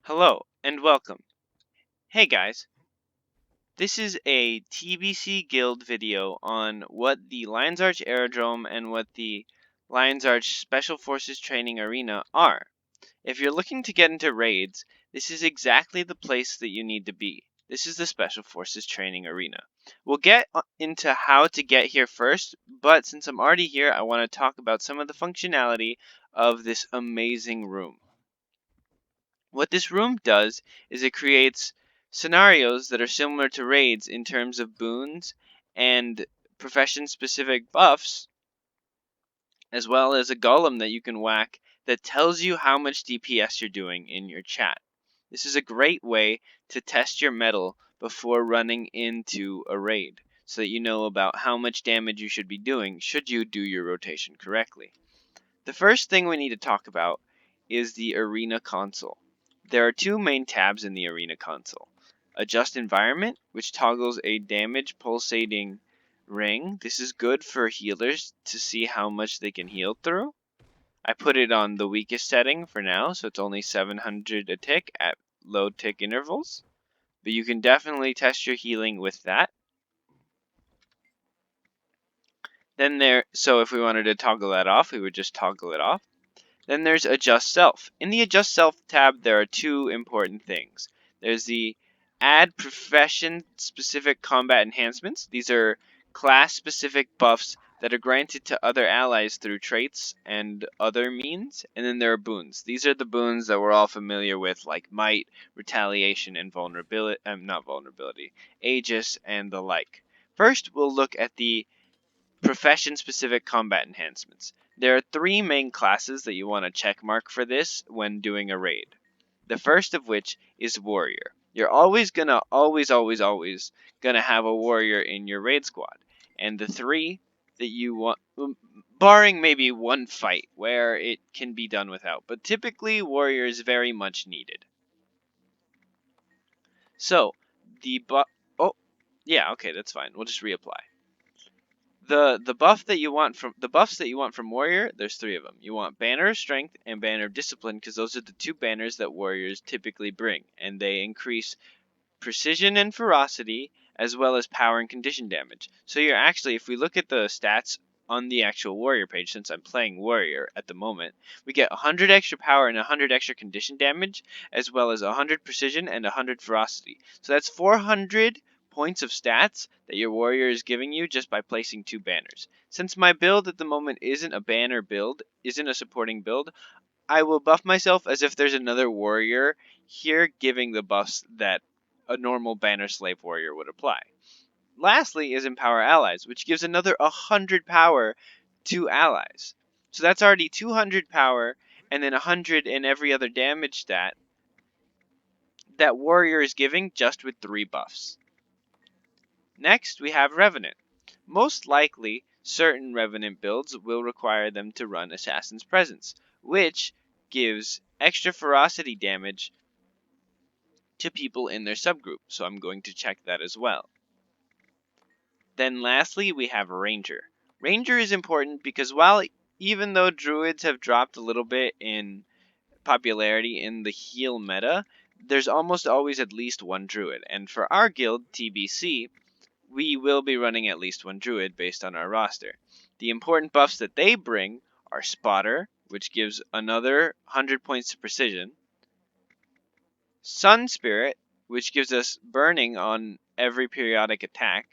Hello and welcome. Hey guys, this is a TBC Guild video on what the Lions Arch Aerodrome and what the Lions Arch Special Forces Training Arena are. If you're looking to get into raids, this is exactly the place that you need to be. This is the Special Forces Training Arena. We'll get into how to get here first, but since I'm already here, I want to talk about some of the functionality of this amazing room. What this room does is it creates scenarios that are similar to raids in terms of boons and profession-specific buffs, as well as a golem that you can whack that tells you how much DPS you're doing in your chat. This is a great way to test your mettle before running into a raid, so that you know about how much damage you should be doing should you do your rotation correctly. The first thing we need to talk about is the Arena console. There are two main tabs in the Arena console. Adjust Environment, which toggles a damage pulsating ring. This is good for healers to see how much they can heal through. I put it on the weakest setting for now, so it's only 700 a tick at low tick intervals. But you can definitely test your healing with that. So if we wanted to toggle that off, we would just toggle it off. Then there's Adjust Self. In the Adjust Self tab, there are two important things. There's the Add Profession-Specific Combat Enhancements. These are class-specific buffs that are granted to other allies through traits and other means. And then there are boons. These are the boons that we're all familiar with, like Might, Retaliation, and Vulnerability. Not Vulnerability. Aegis, and the like. First, we'll look at the Profession-specific combat enhancements. There are three main classes that you want to checkmark for this when doing a raid. The first of which is Warrior. You're always gonna gonna have a Warrior in your raid squad. And the three that you want, barring maybe one fight where it can be done without, but typically Warrior is very much needed. So, oh, yeah, okay, that's fine. We'll just reapply. The buffs that you want from Warrior, there's three of them. You want Banner of Strength and Banner of Discipline because those are the two banners that warriors typically bring, and they increase precision and ferocity as well as power and condition damage. So you're actually, if we look at the stats on the actual warrior page, since I'm playing warrior at the moment, we get 100 extra power and 100 extra condition damage, as well as 100 precision and 100 ferocity. So that's 400 points of stats that your warrior is giving you just by placing two banners. Since my build at the moment isn't a banner build, isn't a supporting build, I will buff myself as if there's another warrior here giving the buffs that a normal banner slave warrior would apply. Lastly is Empower Allies, which gives another 100 power to allies. So that's already 200 power and then 100 in every other damage stat that warrior is giving just with 3 buffs. Next, we have Revenant. Most likely, certain Revenant builds will require them to run Assassin's Presence, which gives extra ferocity damage to people in their subgroup, so I'm going to check that as well. Then lastly, we have Ranger. Ranger is important because even though Druids have dropped a little bit in popularity in the heal meta, there's almost always at least one Druid, and for our guild, TBC, we will be running at least one Druid based on our roster. The important buffs that they bring are Spotter, which gives another 100 points to precision, Sun Spirit, which gives us burning on every periodic attack,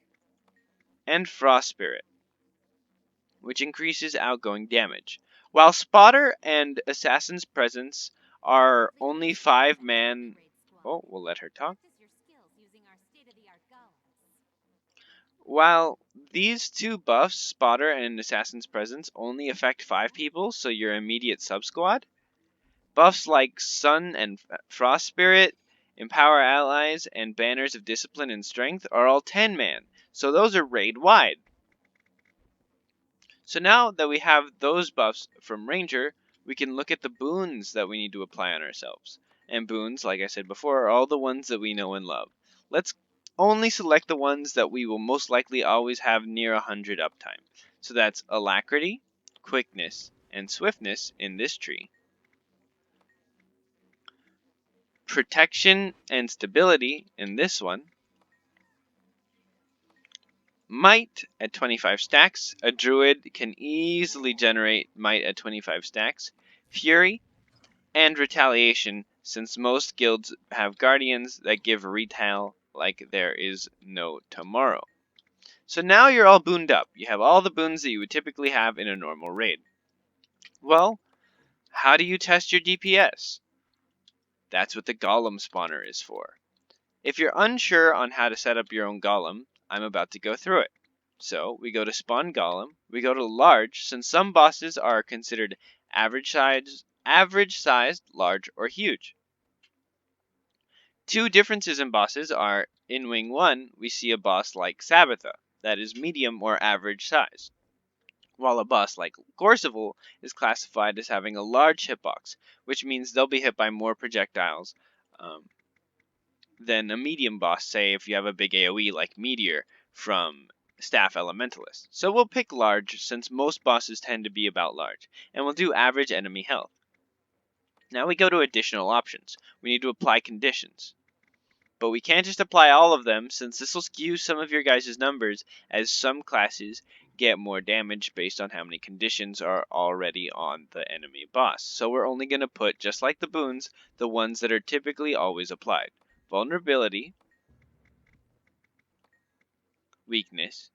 and Frost Spirit, which increases outgoing damage. While Spotter and Assassin's Presence are only 5-man... Oh, we'll let her talk. While these two buffs, Spotter and Assassin's Presence, only affect 5 people, so your immediate sub-squad, buffs like Sun and Frost Spirit, Empower Allies, and Banners of Discipline and Strength are all 10-man, so those are raid-wide. So now that we have those buffs from Ranger, we can look at the boons that we need to apply on ourselves. And boons, like I said before, are all the ones that we know and love. Let's only select the ones that we will most likely always have near 100 uptime. So that's Alacrity, Quickness, and Swiftness in this tree. protection and stability in this one. Might at 25 stacks. A druid can easily generate might at 25 stacks. Fury and retaliation, since most guilds have guardians that give retail like there is no tomorrow. So now you're all booned up. You have all the boons that you would typically have in a normal raid. Well, how do you test your DPS? That's what the golem spawner is for. If you're unsure on how to set up your own golem, I'm about to go through it. So we go to spawn golem, we go to large, since some bosses are considered average sized, large, or huge. Two differences in bosses are, in Wing 1, we see a boss like Sabbatha, that is medium or average size, while a boss like Gorseval is classified as having a large hitbox, which means they'll be hit by more projectiles than a medium boss, say if you have a big AoE like Meteor from Staff Elementalist. So we'll pick large, since most bosses tend to be about large, and we'll do average enemy health. Now we go to additional options. We need to apply conditions. But we can't just apply all of them, since this will skew some of your guys' numbers, as some classes get more damage based on how many conditions are already on the enemy boss. So we're only going to put, just like the boons, the ones that are typically always applied. Vulnerability, weakness,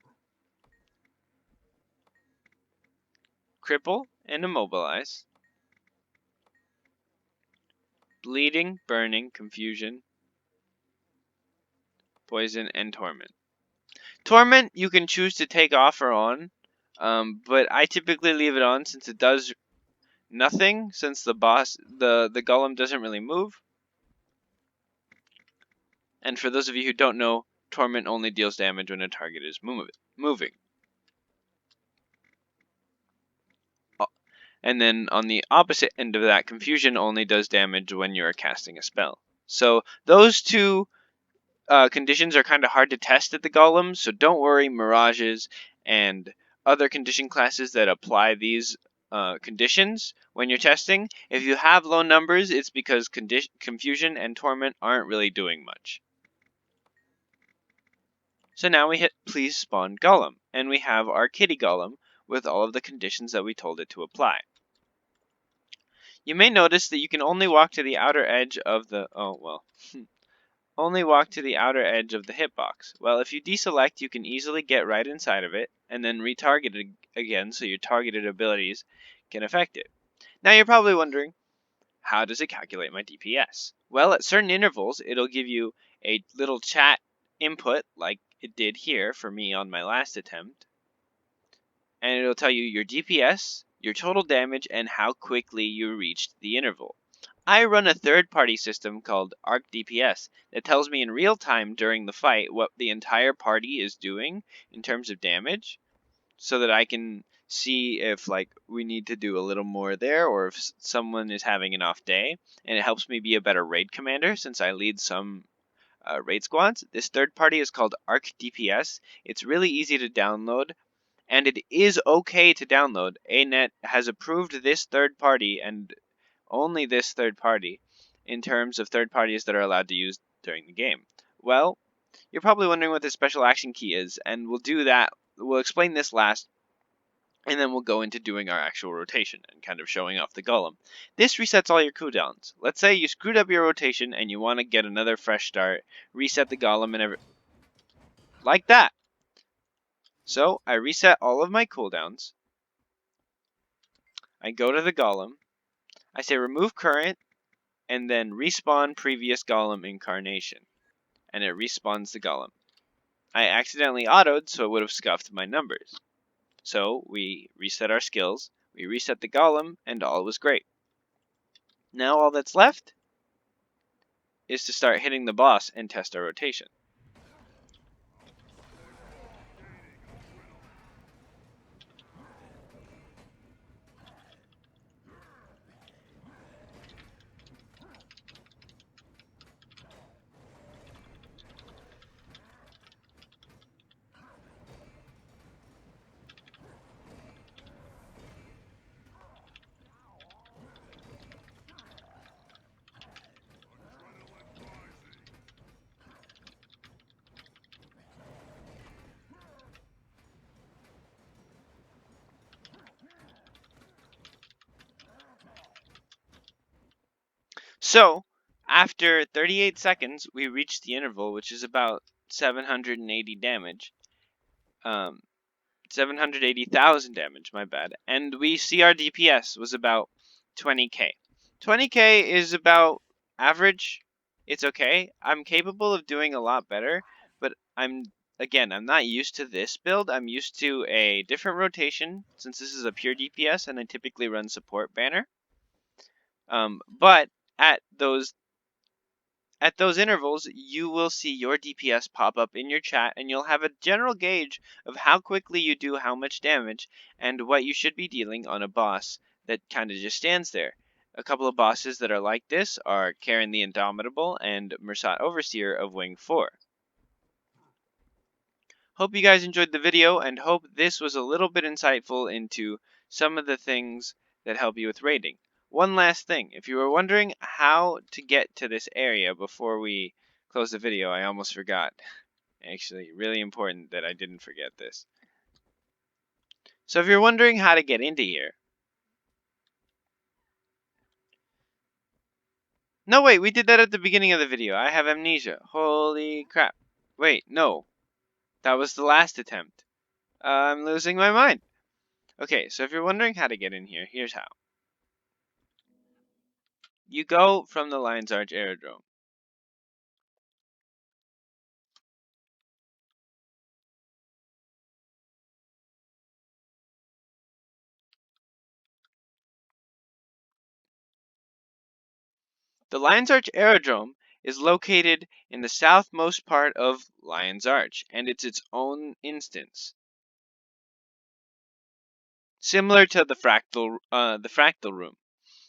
cripple and immobilize, bleeding, burning, confusion, poison, and torment. Torment you can choose to take off or on, but I typically leave it on since it does nothing, since the golem doesn't really move. And for those of you who don't know, torment only deals damage when a target is moving. And then on the opposite end of that, confusion only does damage when you're casting a spell. So those two conditions are kind of hard to test at the golem, so don't worry, mirages and other condition classes that apply these conditions when you're testing. If you have low numbers, it's because confusion and torment aren't really doing much. So now we hit please spawn golem, and we have our kitty golem with all of the conditions that we told it to apply. You may notice that you can only walk to the outer edge of the only walk to the outer edge of the hitbox. Well, if you deselect, you can easily get right inside of it and then retarget it again so your targeted abilities can affect it. Now you're probably wondering, how does it calculate my DPS? Well, at certain intervals, it'll give you a little chat input like it did here for me on my last attempt, and it'll tell you your DPS, your total damage, and how quickly you reached the interval. I run a third-party system called Arc DPS that tells me in real time during the fight what the entire party is doing in terms of damage, so that I can see if we need to do a little more there, or if someone is having an off day, and it helps me be a better raid commander since I lead some raid squads. This third party is called Arc DPS. It's really easy to download, and it is okay to download. ANET has approved this third party and only this third party in terms of third parties that are allowed to use during the game. Well, you're probably wondering what the special action key is, and we'll do that. We'll explain this last, and then we'll go into doing our actual rotation and kind of showing off the golem. This resets all your cooldowns. Let's say you screwed up your rotation and you want to get another fresh start, reset the golem and like that. So I reset all of my cooldowns. I go to the golem. I say remove current, and then respawn previous golem incarnation, and it respawns the golem. I accidentally autoed, so it would have scuffed my numbers. So we reset our skills, we reset the golem, and all was great. Now all that's left is to start hitting the boss and test our rotation. So, after 38 seconds, we reached the interval, which is about 780 damage. 780,000 damage, my bad. And we see our DPS was about 20k. 20k is about average. It's okay. I'm capable of doing a lot better, but I'm not used to this build. I'm used to a different rotation since this is a pure DPS and I typically run support banner. But at those intervals, you will see your DPS pop up in your chat and you'll have a general gauge of how quickly you do how much damage and what you should be dealing on a boss that kind of just stands there. A couple of bosses that are like this are Karen the Indomitable and Mursat Overseer of Wing 4. Hope you guys enjoyed the video and hope this was a little bit insightful into some of the things that help you with raiding. One last thing, if you were wondering how to get to this area before we close the video, I almost forgot. Actually, really important that I didn't forget this. So if you're wondering how to get into here... No, wait, we did that at the beginning of the video. I have amnesia. Holy crap. Wait, no. That was the last attempt. I'm losing my mind. Okay, so if you're wondering how to get in here, here's how. You go from the Lion's Arch Aerodrome. The Lion's Arch Aerodrome is located in the southmost part of Lion's Arch, and it's its own instance. Similar to the fractal room.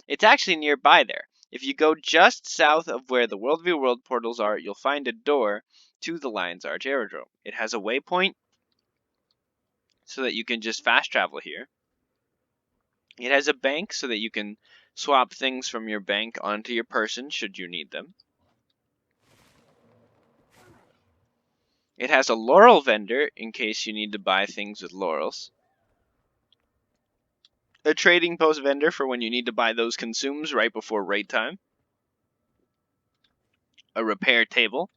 It's actually nearby there. If you go just south of where the Worldview World portals are, you'll find a door to the Lion's Arch Aerodrome. It has a waypoint so that you can just fast travel here. It has a bank so that you can swap things from your bank onto your person should you need them. It has a laurel vendor in case you need to buy things with laurels. A trading post vendor for when you need to buy those consumes right before raid time. A repair table.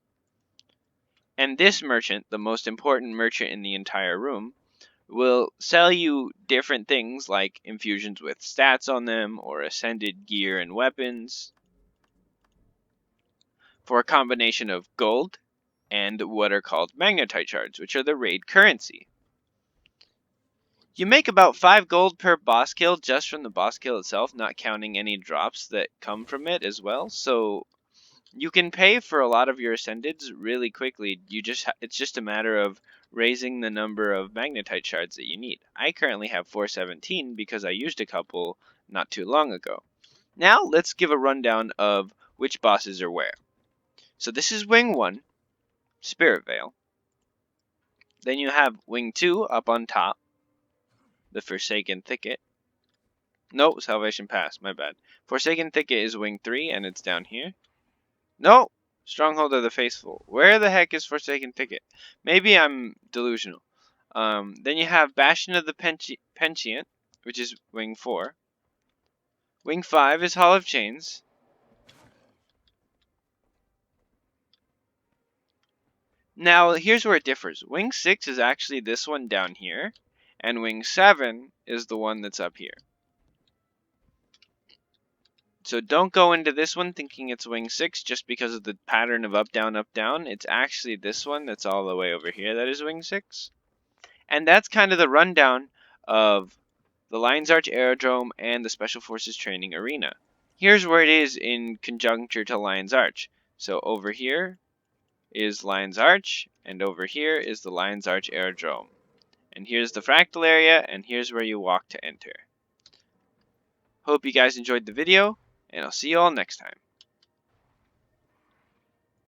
And this merchant, the most important merchant in the entire room, will sell you different things like infusions with stats on them or ascended gear and weapons for a combination of gold and what are called magnetite shards, which are the raid currency. You make about 5 gold per boss kill just from the boss kill itself, not counting any drops that come from it as well. So you can pay for a lot of your ascendeds really quickly. It's just a matter of raising the number of magnetite shards that you need. I currently have 417 because I used a couple not too long ago. Now let's give a rundown of which bosses are where. So this is Wing 1, Spirit Veil. Then you have Wing 2 up on top, the Forsaken Thicket. No, Salvation Pass, my bad. Forsaken Thicket is Wing 3 and it's down here. No! Stronghold of the Faithful. Where the heck is Forsaken Thicket? Maybe I'm delusional. Then you have Bastion of the Pentient, which is Wing 4. Wing 5 is Hall of Chains. Now, here's where it differs. Wing 6 is actually this one down here, and Wing 7 is the one that's up here. So don't go into this one thinking it's Wing 6 just because of the pattern of up, down, up, down. It's actually this one that's all the way over here that is Wing 6. And that's kind of the rundown of the Lion's Arch Aerodrome and the Special Forces Training Arena. Here's where it is in conjuncture to Lion's Arch. So over here is Lion's Arch, and over here is the Lion's Arch Aerodrome. And here's the fractal area, and here's where you walk to enter. Hope you guys enjoyed the video, and I'll see you all next time.